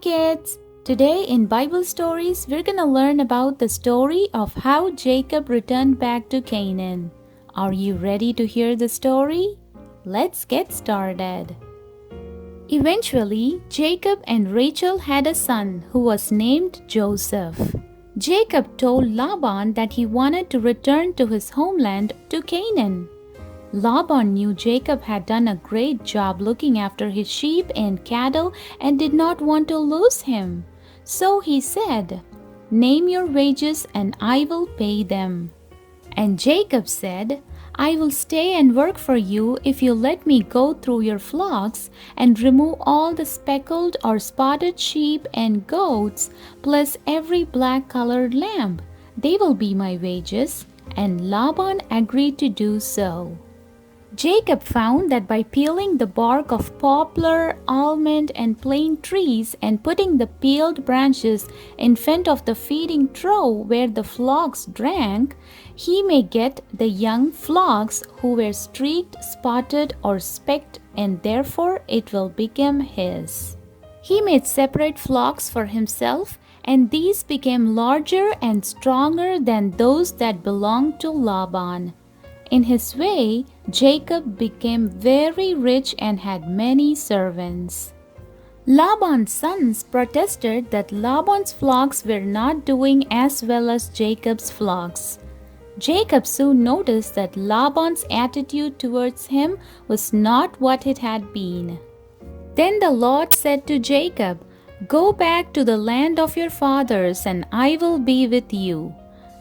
kids! Today in Bible stories, we're gonna learn about the story of how Jacob returned back to Canaan. Are you ready to hear the story? Let's get started. Eventually, Jacob and Rachel had a son who was named Joseph. Jacob told Laban that he wanted to return to his homeland to Canaan. Laban knew Jacob had done a great job looking after his sheep and cattle and did not want to lose him. So he said, "Name your wages and I will pay them." And Jacob said, "I will stay and work for you if you let me go through your flocks and remove all the speckled or spotted sheep and goats, plus every black-colored lamb. They will be my wages." And Laban agreed to do so. Jacob found that by peeling the bark of poplar, almond, and plane trees and putting the peeled branches in front of the feeding trough where the flocks drank, he may get the young flocks who were streaked, spotted, or specked, and therefore it will become his. He made separate flocks for himself, and these became larger and stronger than those that belonged to Laban. In his way, Jacob became very rich and had many servants. Laban's sons protested that Laban's flocks were not doing as well as Jacob's flocks. Jacob soon noticed that Laban's attitude towards him was not what it had been. Then the Lord said to Jacob, "Go back to the land of your fathers, and I will be with you."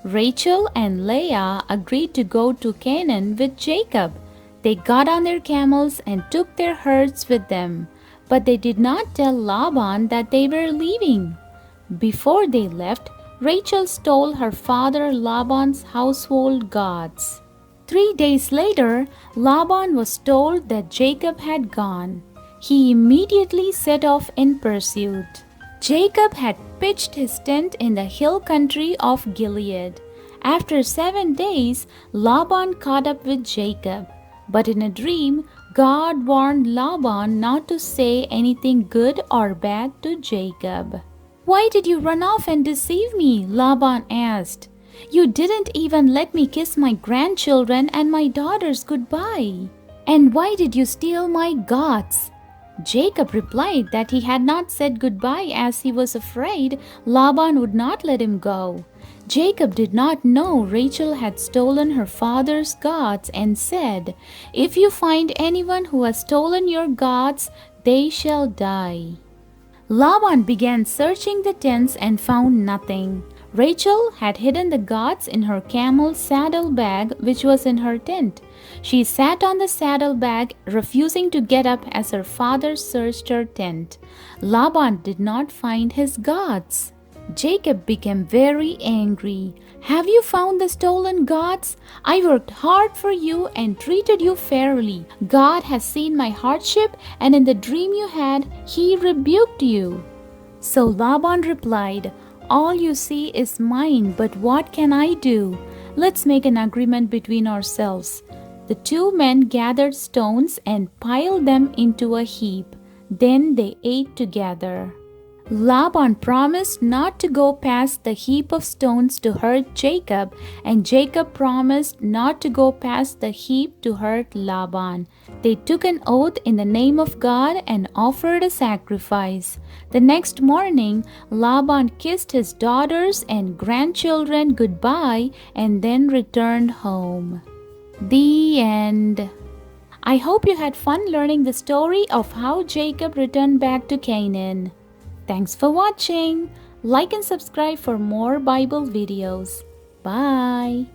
Rachel and Leah agreed to go to Canaan with Jacob. They got on their camels and took their herds with them, but they did not tell Laban that they were leaving. Before they left, Rachel stole her father Laban's household gods. 3 days later, Laban was told that Jacob had gone. He immediately set off in pursuit. Jacob had pitched his tent in the hill country of Gilead. After 7 days, Laban caught up with Jacob. But in a dream, God warned Laban not to say anything good or bad to Jacob. "Why did you run off and deceive me?" Laban asked. "You didn't even let me kiss my grandchildren and my daughters goodbye. And why did you steal my gods?" Jacob replied that he had not said goodbye as he was afraid Laban would not let him go. Jacob did not know Rachel had stolen her father's gods and said, "If you find anyone who has stolen your gods, they shall die." Laban began searching the tents and found nothing. Rachel had hidden the gods in her camel's saddle bag, which was in her tent. She sat on the saddle bag, refusing to get up as her father searched her tent. Laban did not find his gods. Jacob became very angry. "Have you found the stolen gods? I worked hard for you and treated you fairly. God has seen my hardship, and in the dream you had, he rebuked you." So Laban replied, "All you see is mine, but what can I do? Let's make an agreement between ourselves." The 2 men gathered stones and piled them into a heap. Then they ate together. Laban promised not to go past the heap of stones to hurt Jacob, and Jacob promised not to go past the heap to hurt Laban. They took an oath in the name of God and offered a sacrifice. The next morning, Laban kissed his daughters and grandchildren goodbye and then returned home. The end. I hope you had fun learning the story of how Jacob returned back to Canaan. Thanks for watching. Like and subscribe for more Bible videos. Bye.